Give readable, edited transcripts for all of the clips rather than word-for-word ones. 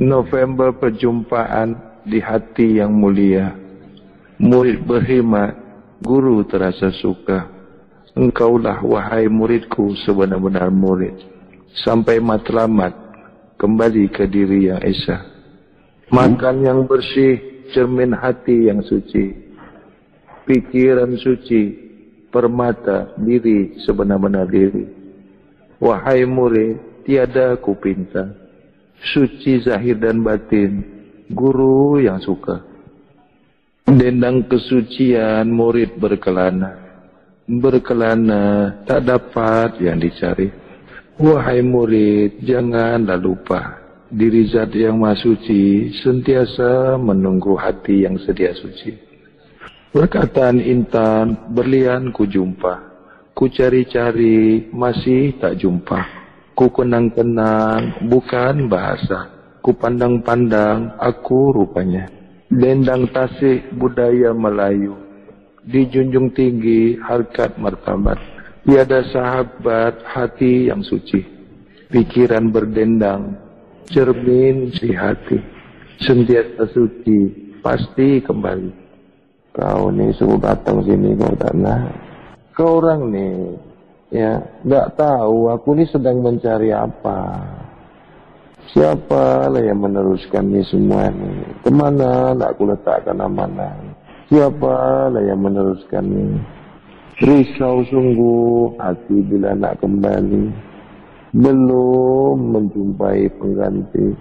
November perjumpaan di hati yang mulia. Murid berkhidmat, guru terasa suka. Engkaulah wahai muridku sebenar-benar murid. Sampai matlamat, kembali ke diri yang esa. Makan yang bersih, cermin hati yang suci. Pikiran suci, permata diri sebenar-benar diri. Wahai murid, tiada ku pinta. Suci zahir dan batin, guru yang suka. Dendang kesucian murid berkelana. Berkelana tak dapat yang dicari. Wahai murid, janganlah lupa. Diri zat yang maha suci sentiasa menunggu hati yang sedia suci. Perkataan intan berlian ku jumpa. Ku cari-cari masih tak jumpa. Ku kenang-kenang bukan bahasa. Ku pandang-pandang aku rupanya. Dendang tasik budaya Melayu. Dijunjung tinggi harkat martabat. Tiada sahabat hati yang suci. Pikiran berdendang, cermin si hati. Sentiasa suci, pasti kembali. Kau nih suruh datang sini kau tak nak. Kau orang nih, ya, nggak tahu aku ni sedang mencari apa. Siapa lah yang meneruskan ni semua ni? Kemana nak aku letakkan amanah? Siapa lah yang meneruskan ni? Risau sungguh hati bila nak kembali. Belum menjumpai pengganti.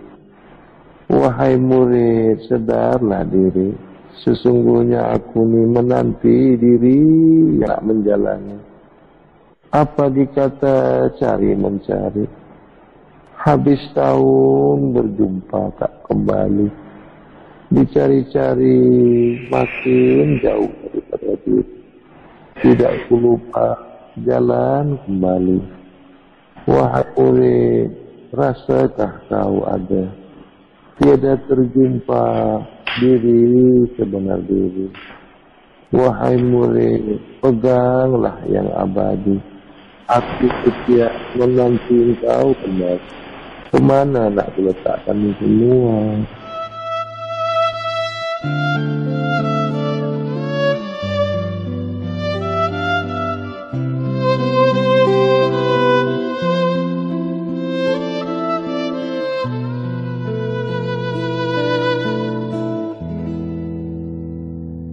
Wahai murid, sedarlah diri. Sesungguhnya aku ni menanti diri yang menjalani. Apa dikata cari mencari. Habis tahun berjumpa tak kembali. Dicari-cari makin jauh daripada diri. Tidak ku lupa jalan kembali. Wahai murid, rasakah kau ada? Tiada terjumpa diri sebenar diri. Wahai murid, peganglah yang abadi. Aku setia menanti engkau kembali. Kemana nak ku letakkan ini semua?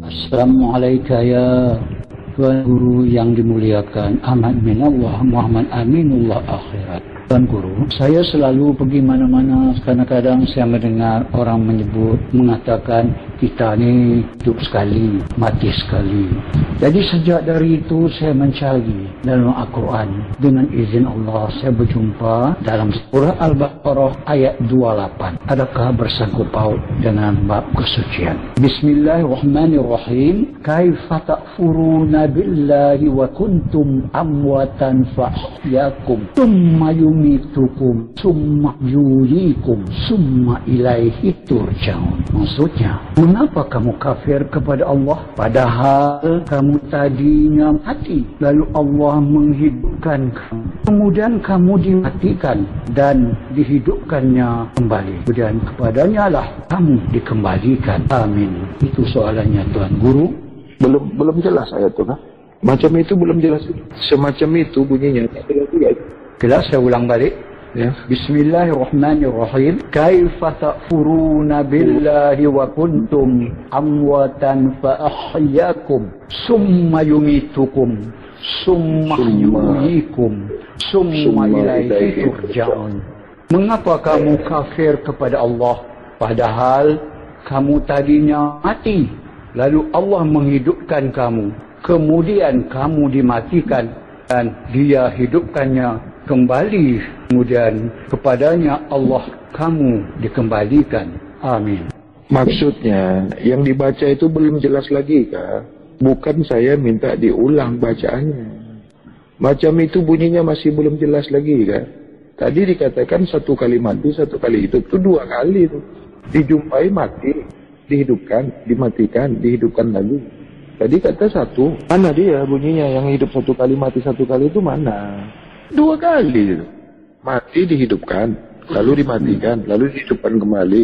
Assalamualaikum ya Tuan Guru yang dimuliakan, aman minallah Muhammad aminullah akhirat. Tuan Guru, saya selalu pergi mana-mana, kadang-kadang saya mendengar orang mengatakan kita ni hidup sekali, mati sekali. Jadi sejak dari itu saya mencari dalam Al-Quran. Dengan izin Allah saya berjumpa dalam surah Al-Baqarah ayat 28. Adakah bersangkut paut dengan bab kesucian? Bismillahirrahmanirrahim. Kaifa takfuruna billahi wa kuntum amwatan fa'ahyakum thumma yumitukum thumma yuhyikum thumma ilaihi turja'un. Maksudnya, mengapa kamu kafir kepada Allah padahal kamu tadinya mati, lalu Allah menghidupkan kamu, kemudian kamu dimatikan dan dihidupkannya kembali, kemudian kepadanya lah kamu dikembalikan. Amin. Itu soalannya Tuan Guru. Belum jelas ayat itu kan? Macam itu belum jelas. Semacam itu bunyinya. Jelas, saya ulang balik. Ya. Bismillahirrahmanirrahim. Kaifa takfuruna billahi wa kuntum amwatan fa ahyakum summa yumitukum summa yuhyikum summa ilaihi turja'un. Mengapa kamu kafir kepada Allah padahal kamu tadinya mati, lalu Allah menghidupkan kamu, kemudian kamu dimatikan dan Dia hidupkannya kembali, kemudian kepadanya Allah kamu dikembalikan. Amin. Maksudnya yang dibaca itu belum jelas lagi kah? Bukan saya minta diulang bacaannya. Macam itu bunyinya masih belum jelas lagi kah? Tadi dikatakan satu kali mati, satu kali hidup. Itu dua kali itu. Dijumpai mati, dihidupkan, dimatikan, dihidupkan lagi. Tadi kata satu. Mana dia bunyinya yang hidup satu kali, mati satu kali itu mana? Dua kali. Mati dihidupkan, lalu dimatikan, lalu dihidupkan kembali.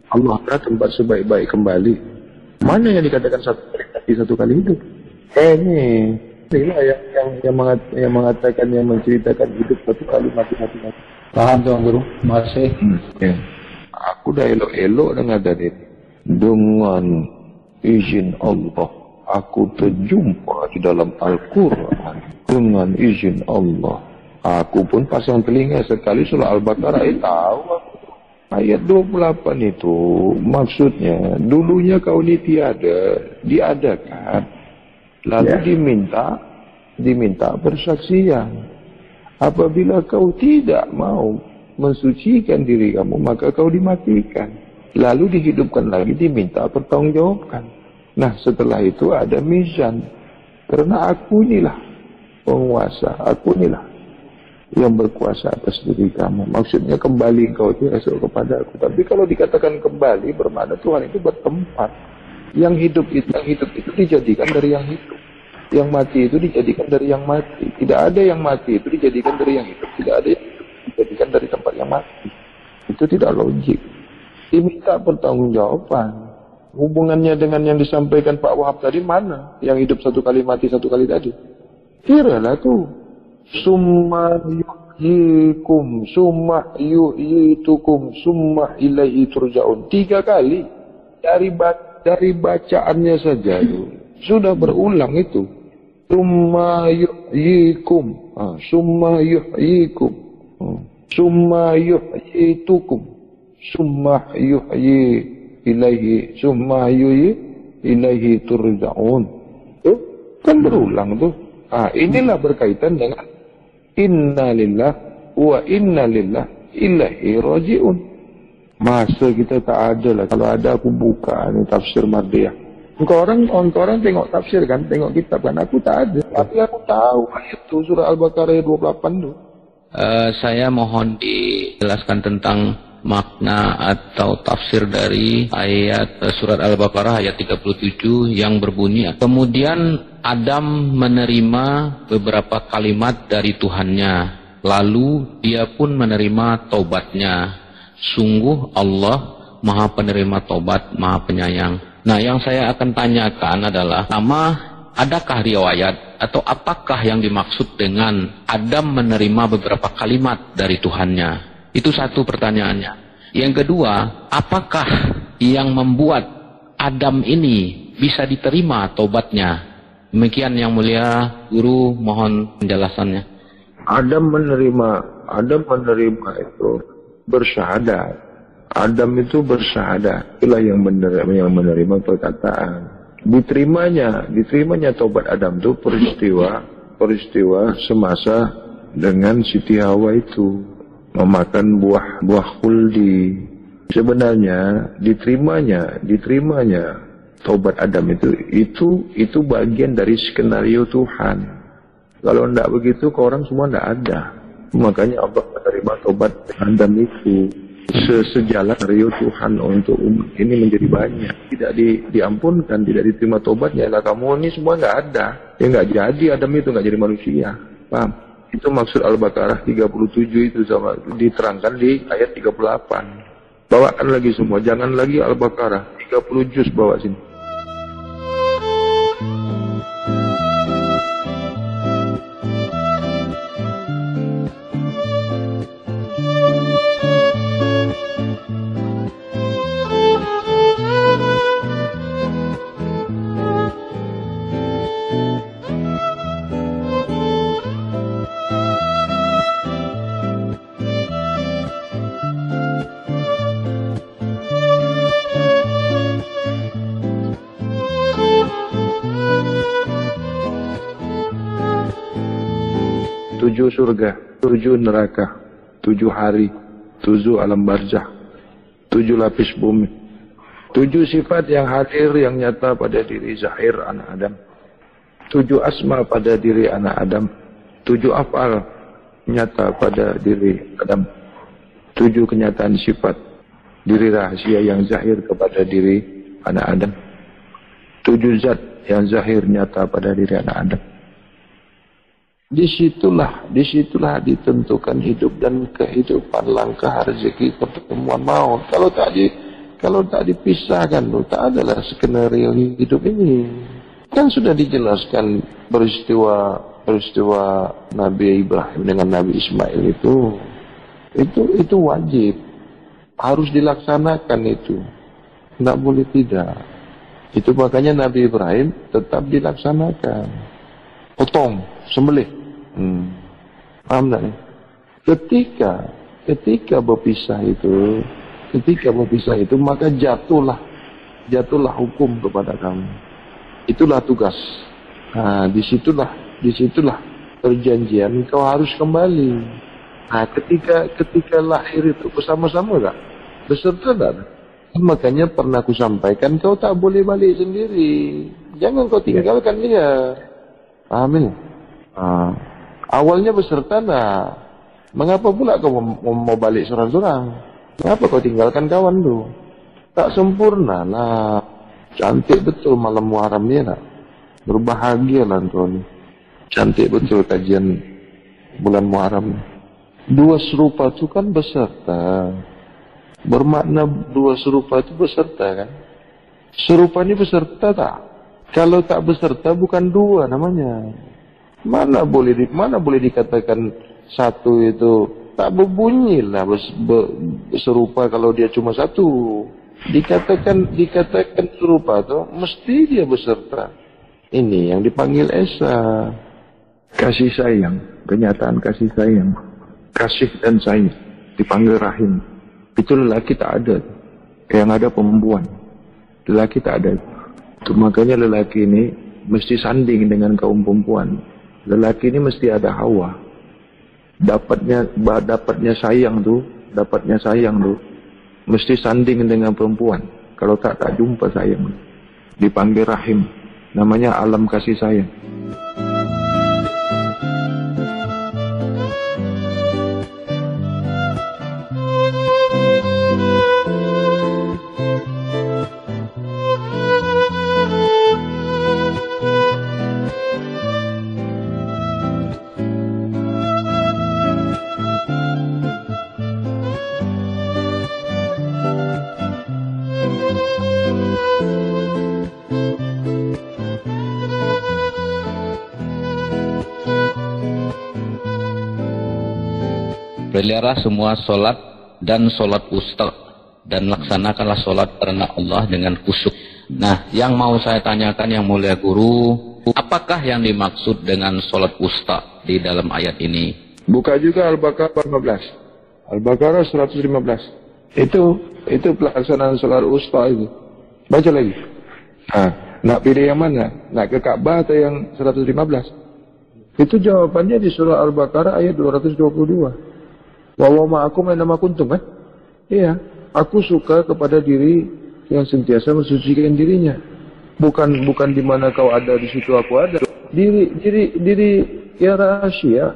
Allah adalah tempat sebaik-baik kembali. Mana yang dikatakan satu kali hidup? Inilah yang mengatakan, yang menceritakan hidup satu kali mati. Paham Tuan Guru? Masih. Ya. Aku dah elok-elok dengar tadi. Dengan izin Allah, aku terjumpa di dalam Al-Quran. Dengan izin Allah, aku pun pasang telinga sekali surah Al-Baqarah. Tahu aku. Ayat 28 itu maksudnya dulunya kau ini tiada, diadakan, lalu diminta persaksian. Apabila kau tidak mau mensucikan diri kamu, maka kau dimatikan, lalu dihidupkan lagi, diminta pertanggungjawabkan. Nah, setelah itu ada mizan, karena aku inilah penguasa, aku inilah yang berkuasa atas diri kamu. Maksudnya kembali kau itu esok kepada aku. Tapi kalau dikatakan kembali, bermakna Tuhan itu bertempat. Yang hidup itu dijadikan dari yang hidup. Yang mati itu dijadikan dari yang mati. Tidak ada yang mati itu dijadikan dari yang hidup. Tidak ada yang hidup dijadikan dari tempat yang mati. Itu tidak logik. Diminta pertanggungjawaban. Hubungannya dengan yang disampaikan Pak Wahab tadi mana? Yang hidup satu kali mati satu kali tadi. Kiralah tuh. Summa yuhyikum, summa yuhyitukum, summa ilaihi turja'un. 3 kali dari bacaannya saja itu sudah berulang itu. Summa yuhyikum, summa yuhyikum, summa yuhyitukum, summa yuhyi ilaihi, summa yuhyi ilaihi turja'un. Tuh kan berulang tuh. Inilah berkaitan dengan inna lillah wa inna lillah ilaihi raji'un. Masa kita tak ada lah. Kalau ada aku buka ni tafsir Mardiyah. Engkau orang tengok tafsir kan, tengok kitab kan. Aku tak ada. Tapi aku tahu ayat tu surah Al-Baqarah 28 tu. Saya mohon dijelaskan tentang makna atau tafsir dari ayat surat Al-Baqarah ayat 37 yang berbunyi, kemudian Adam menerima beberapa kalimat dari Tuhannya, lalu dia pun menerima taubatnya. Sungguh Allah Maha Penerima Taubat, Maha Penyayang. Nah, yang saya akan tanyakan adalah, adakah riwayat atau apakah yang dimaksud dengan Adam menerima beberapa kalimat dari Tuhannya? Itu satu pertanyaannya. Yang kedua, apakah yang membuat Adam ini bisa diterima taubatnya? Demikian yang mulia Guru, mohon penjelasannya. Adam menerima itu bersyahadat. Adam itu bersyahadat. Itulah yang menerima perkataan. Diterimanya taubat Adam itu peristiwa semasa dengan Siti Hawa itu memakan buah khuldi. Sebenarnya diterimanya taubat Adam itu bagian dari skenario Tuhan. Kalau tidak begitu, orang semua tidak ada. Makanya Allah menerima taubat Adam itu sejalan skenario Tuhan untuk umat ini menjadi banyak. Tidak diampunkan, tidak diterima taubatnya. Lah kamu ini semua tidak ada. Ya nggak jadi Adam itu nggak jadi manusia. Paham? Itu maksud Al-Baqarah 37 itu sama diterangkan di ayat 38. Bawakan lagi semua, jangan lagi Al-Baqarah 30 juz bawa sini. Tujuh surga, 7 neraka, 7 hari, 7 alam barzah, 7 lapis bumi, 7 sifat yang hadir yang nyata pada diri zahir anak Adam, 7 asma pada diri anak Adam, 7 afal nyata pada diri Adam, 7 kenyataan sifat diri rahasia yang zahir kepada diri anak Adam, 7 zat yang zahir nyata pada diri anak Adam. Disitulah ditentukan hidup dan kehidupan, langkah rezeki, pertemuan maut. Kalau tak dipisahkan, tak adalah skenario hidup ini. Kan sudah dijelaskan peristiwa Nabi Ibrahim dengan Nabi Ismail itu wajib, harus dilaksanakan itu, tidak boleh tidak. Itu makanya Nabi Ibrahim tetap dilaksanakan, potong, sembelih. Paham tak? Ketika berpisah itu maka jatuhlah hukum kepada kamu. Itulah tugas. Nah, disitulah perjanjian kau harus kembali. Nah, ketika lahir itu bersama-sama tak? Beserta tak? Makanya pernah aku sampaikan, kau tak boleh balik sendiri. Jangan kau tinggalkan dia. Paham ini? Awalnya beserta tak? Mengapa pula kau mau balik seorang-seorang? Kenapa kau tinggalkan kawan tu? Tak sempurna lah. Cantik betul malam Muharram ni tak? Berbahagialah kau ni. Cantik betul kajian bulan Muharram. Dua serupa tu kan beserta. Bermakna dua serupa itu beserta kan? Serupa ni beserta tak? Kalau tak beserta bukan dua namanya. Mana boleh dikatakan satu itu tak berbunyi lah serupa kalau dia cuma satu. Dikatakan serupa tu mesti dia beserta. Ini yang dipanggil esa. Kasih sayang, kenyataan kasih sayang. Kasih dan sayang dipanggil rahim. Itu lelaki tak ada. Yang ada perempuan. Lelaki tak ada. Itu makanya lelaki ini mesti sanding dengan kaum perempuan. Lelaki ini mesti ada hawa. Dapatnya sayang tu mesti sanding dengan perempuan. Kalau tak jumpa sayang. Dipanggil rahim. Namanya alam kasih sayang. Pelihara semua solat dan solat wusta, dan laksanakanlah solat karena Allah dengan khusyuk. Nah, yang mau saya tanyakan yang mulia guru, apakah yang dimaksud dengan solat wusta di dalam ayat ini? Buka juga Al-Baqarah 15. Al-Baqarah 115. Itu pelaksanaan solat wusta itu. Baca lagi. Nak pilih yang mana? Nak ke Ka'bah atau yang 115? Itu jawabannya di surah Al-Baqarah ayat 222. Wa ma'akum aina ma kuntum, kan? Iya, aku suka kepada diri yang sentiasa mensucikan dirinya. Bukan di mana kau ada di situ aku ada. Diri ya rahasia.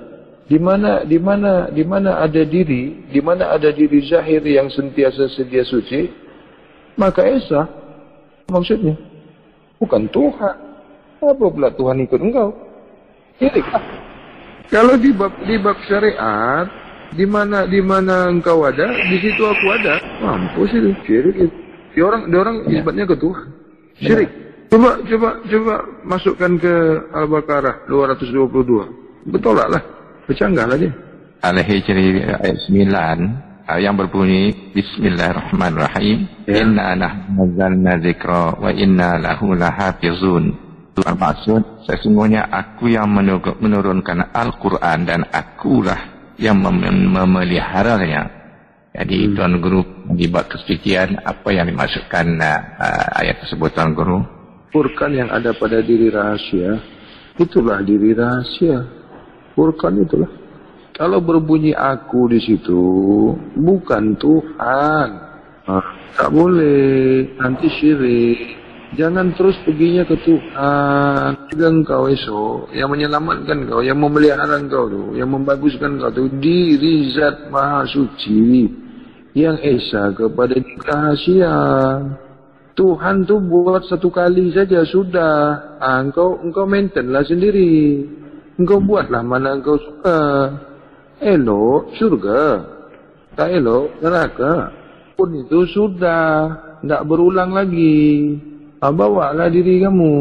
Di mana ada diri zahir yang sentiasa sedia suci, maka esa maksudnya bukan Tuhan. Apa pula Tuhan ikut engkau? Syirik. Kalau di bab syariat, di mana engkau ada, di situ aku ada. Mampus itu, syirik itu. Dia orang nisbatnya ke Tuhan. Syirik. Coba masukkan ke Al-Baqarah 222. Betolaklah, bercanggahlah dia. Al-Hijri ayat 9 yang berbunyi Bismillahirrahmanirrahim. Inna nahnu nazzalna dzikra wa inna lahu lahafizun. Maksud, sesungguhnya aku yang menurunkan Al-Quran dan akulah yang memeliharanya. Jadi Tuan Guru dibuat kesucian apa yang dimasukkan ayat tersebut, Tuan Guru? Furqan yang ada pada diri rahasia, itulah diri rahasia. Furqan itulah. Kalau berbunyi aku di situ, bukan Tuhan. Tak boleh, nanti syirik. Jangan terus perginya ke Tuhan. Juga engkau esok, yang menyelamatkan kau, yang memelihara kau tu, yang membaguskan kau tu, diri Zat Maha Suci, yang esa kepada rahasia. Tuhan tu buat satu kali saja sudah. Engkau maintain lah sendiri. Engkau buatlah mana engkau suka. Elok surga, tak elok neraka. Pun itu sudah, tidak berulang lagi. Bawalah diri kamu.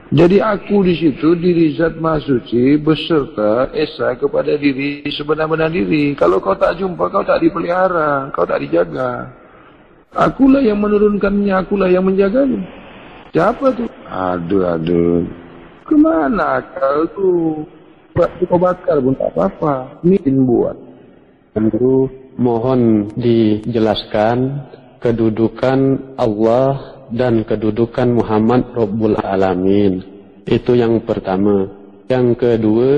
Jadi aku di situ diri zat maha suci beserta esa kepada diri sebenar-benar diri. Kalau kau tak jumpa, kau tak dipelihara, kau tak dijaga. Akulah yang menurunkannya, akulah yang menjaganya. Siapa tu? Aduh. Kemana akal tu? Buat kau bakar pun tak apa-apa. Mungkin buat. Guru, mohon dijelaskan kedudukan Allah dan kedudukan Muhammad Rabbul Alamin. Itu yang pertama. Yang kedua,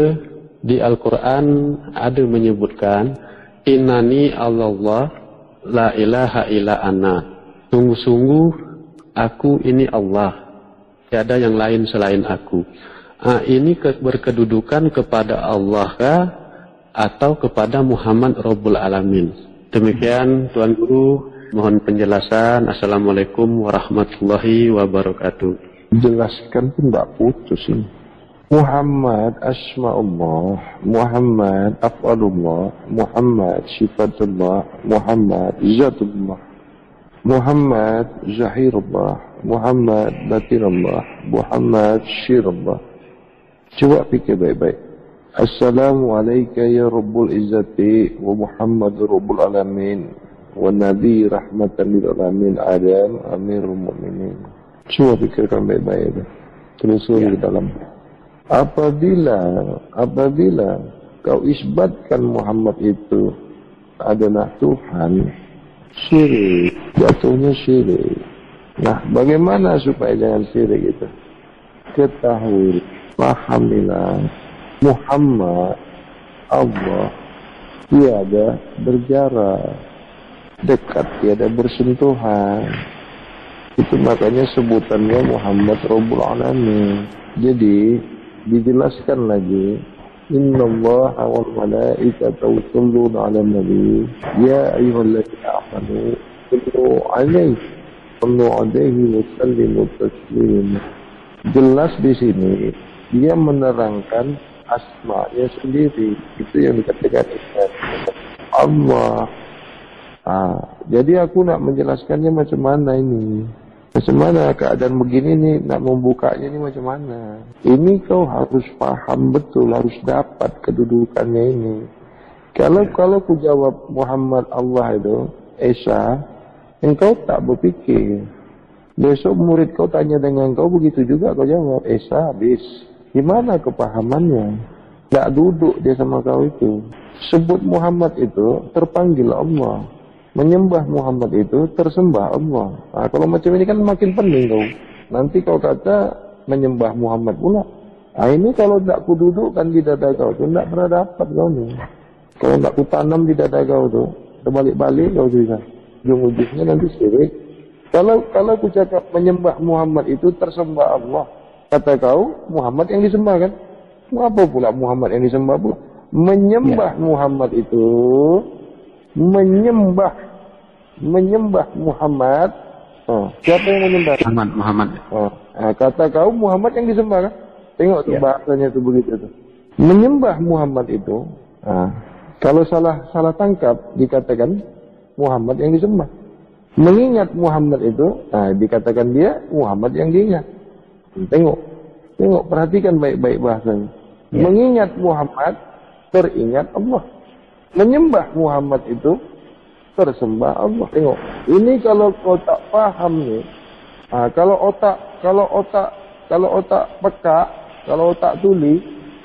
di Al-Quran ada menyebutkan Innani Allah la ilaha illa ana. Sungguh-sungguh aku ini Allah, tiada yang lain selain aku. Ini berkedudukan kepada Allah kah atau kepada Muhammad Rabbul Alamin? Demikian Tuan Guru, mohon penjelasan. Assalamualaikum warahmatullahi wabarakatuh. Jelaskan pun tak putus ini. Muhammad asma'ullah, Muhammad af'alullah, Muhammad sifatullah, Muhammad zatullah, Muhammad zahirullah, Muhammad batinullah, Muhammad syirullah. Coba fikir baik-baik. Assalamualaikum ya Rabbul Izzati wa Muhammad Rabbul Alamin wa Nabi rahmatan lil alamin Adam amirul mu'minin. Coba fikirkan baik-baik. Telusuri dalam. Apabila kau isbatkan Muhammad itu adalah Tuhan, syirik, jatuhnya syirik. Nah, bagaimana supaya jangan syirik itu? Ketahui, pahamilah, Muhammad Allah tiada berjarak, dekat tiada bersentuhan. Itu makanya sebutannya Muhammad Rabbul Alamin. Jadi dijelaskan lagi, innallaha wal malaikata yusholluna 'alan nabi ya ayyuhalladzina amanu sallu 'alaihi wa sallimu taslima. Jelas di sini dia menerangkan asma'nya sendiri. Itu yang dikatakan Allah. Jadi aku nak menjelaskannya macam mana ini? Macam mana keadaan begini nih, nak membukanya ini macam mana? Ini kau harus paham betul, harus dapat kedudukannya ini. Kalau ku jawab Muhammad Allah itu Esa, engkau tak berfikir. Besok murid kau tanya dengan kau begitu juga kau jawab Esa habis. Gimana kepahamannya? Tak duduk dia sama kau itu. Sebut Muhammad itu terpanggil Allah. Menyembah Muhammad itu tersembah Allah. Kalau macam ini kan makin pening kau. Nanti kau kata menyembah Muhammad pula. Ini kalau tak ku dudukkan di dada kau tu, tak pernah dapat kau ni. Kalau tak ku tanam di dada kau tu, terbalik-balik kau tu bisa. Ujung-ujungnya nanti syirik. Kalau ku cakap menyembah Muhammad itu tersembah Allah, kata kau Muhammad yang disembah kan? Apa pula Muhammad yang disembah pula? Menyembah Muhammad itu menyembah Muhammad. Siapa yang menyembah? Muhammad. Kata kau Muhammad yang disembah kan? Tengok tuh bahasanya tuh begitu tuh. Menyembah Muhammad itu, kalau salah tangkap dikatakan Muhammad yang disembah. Mengingat Muhammad itu, dikatakan dia Muhammad yang diingat. Tengok, perhatikan baik-baik bahasanya. Mengingat Muhammad, teringat Allah. Menyembah Muhammad itu tersembah Allah. Tengok, ini kalau kau tak paham nih, kalau otak peka, kalau otak tuli,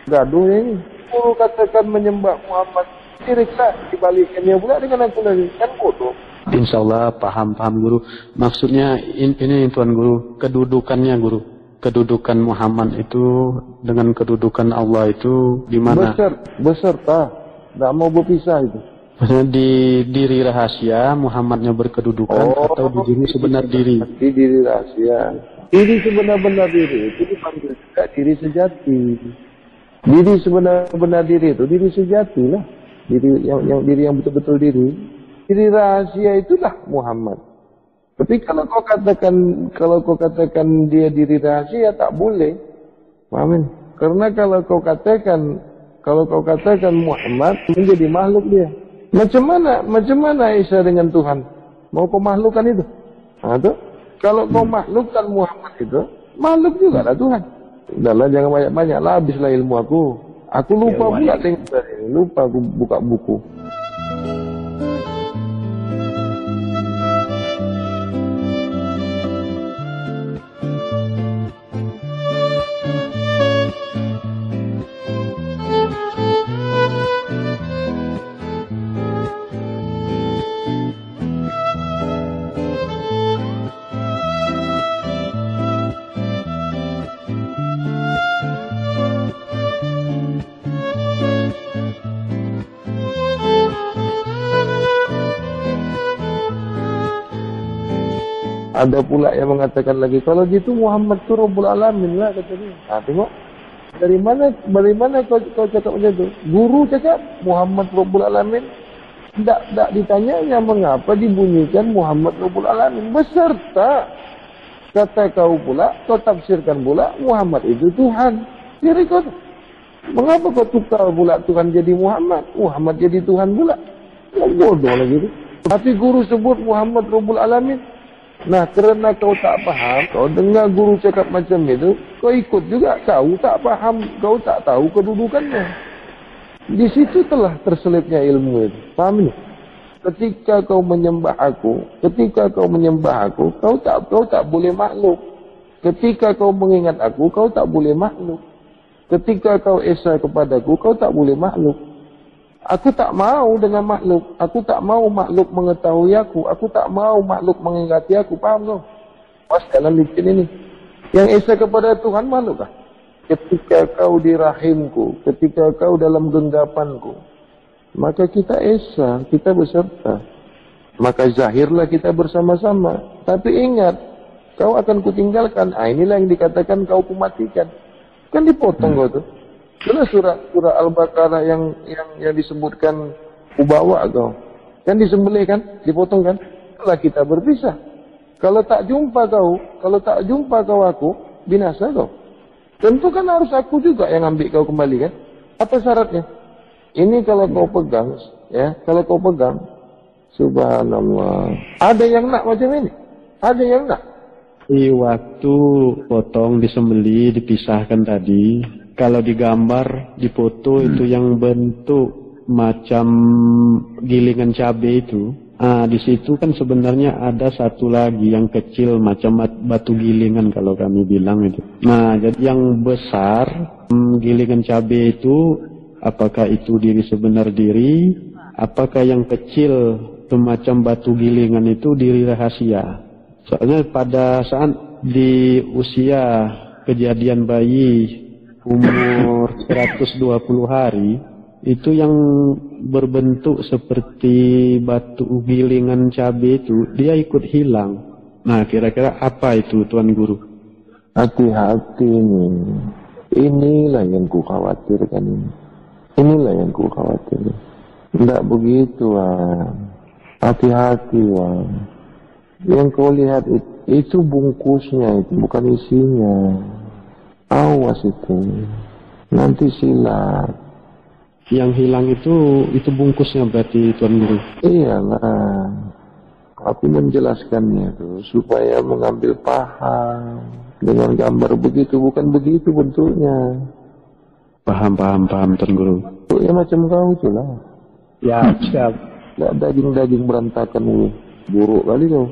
gaduh ini. Kau katakan menyembah Muhammad, siriklah dibalikannya pula dengan aku lagi, kan bodoh. Insya Allah paham Guru. Maksudnya ini Tuan Guru, kedudukannya Guru. Kedudukan Muhammad itu dengan kedudukan Allah itu di mana? Beserta. Tak mau berpisah itu. Maksudnya di diri rahasia Muhammadnya berkedudukan atau di diri sebenar diri? Di diri rahasia. Diri sebenar-benar diri itu dipanggil juga diri sejati. Diri sebenar-benar diri itu diri sejati lah. Diri yang betul-betul diri. Diri rahasia itulah Muhammad. Tapi kalau kau katakan dia diri rahasia tak boleh. Paham? Karena kalau kau katakan Muhammad menjadi makhluk dia. Macam mana Isa dengan Tuhan? Mau kau makhlukkan itu? Nah, tuh. Kalau kau makhlukkan Muhammad itu, makhluk juga lah Tuhan. Udahlah, jangan banyak-banyak lah, habislah ilmu aku. Aku lupa pula tengok ini, lupa aku buka buku. Ada pula yang mengatakan lagi, kalau gitu Muhammad itu Rabbul Alamin lah katanya. Nah, tengok. Dari mana kau cakap macam itu? Guru cakap Muhammad Rabbul Alamin. Tak ditanyanya mengapa dibunyikan Muhammad Rabbul Alamin. Beserta kata kau pula, kau tafsirkan pula Muhammad itu Tuhan. Jadi kau, mengapa kau tukar pula Tuhan jadi Muhammad? Muhammad jadi Tuhan pula. Yang bodoh lagi itu. Tapi guru sebut Muhammad Rabbul Alamin. Nah, kerana kau tak faham, kau dengar guru cakap macam itu, kau ikut juga. Kau tak faham, kau tak tahu kedudukannya. Di situ telah terselipnya ilmu itu. Faham ni? Ketika kau menyembah aku, kau tak boleh makhluk. Ketika kau mengingat aku, kau tak boleh makhluk. Ketika kau esa kepadaku, kau tak boleh makhluk. Aku tak mau dengan makhluk. Aku tak mau makhluk mengetahui aku. Aku tak mau makhluk mengingati aku. Faham kau? Pas dalam licin ini. Yang esa kepada Tuhan makhluk kah? Ketika kau di rahimku, ketika kau dalam genggapanku, maka kita esa, kita beserta. Maka zahirlah kita bersama-sama. Tapi ingat, kau akan kutinggalkan. Inilah yang dikatakan kau kumatikan. Kan dipotong kau tu. Itulah surah Al-Baqarah yang disebutkan ubawa kau. Kan disembelih kan? Dipotong kan? Itulah kita berpisah. Kalau tak jumpa kau aku, binasa kau. Tentu kan harus aku juga yang ambil kau kembali kan? Apa syaratnya? Ini kalau kau pegang, ya, subhanallah. Ada yang nak macam ini? Ada yang nak? Di waktu potong, disembeli, dipisahkan tadi, kalau digambar, dipoto itu yang bentuk macam gilingan cabai itu. Di situ kan sebenarnya ada satu lagi yang kecil macam batu gilingan kalau kami bilang itu. Nah, jadi yang besar gilingan cabai itu, apakah itu diri sebenar diri, apakah yang kecil semacam batu gilingan itu diri rahasia. Soalnya pada saat di usia kejadian bayi umur 120 hari, itu yang berbentuk seperti batu gilingan cabai itu, dia ikut hilang. Nah, kira-kira apa itu, Tuan Guru? Hati-hati ini. Inilah yang ku khawatirkan ini. Inilah yang ku khawatirkan. Tidak begitu, Wan. Hati-hati, Wan. Yang kau lihat itu bungkusnya, itu bukan isinya. Awas itu. Nanti silat. Yang hilang itu bungkusnya berarti, Tuan Guru? Iyalah. Aku menjelaskannya itu supaya mengambil paham. Dengan gambar begitu, bukan begitu bentuknya. Paham, Tuan Guru. Ya macam kau itulah. Ya, siap. Daging-daging berantakan ini. Buruk kali kau.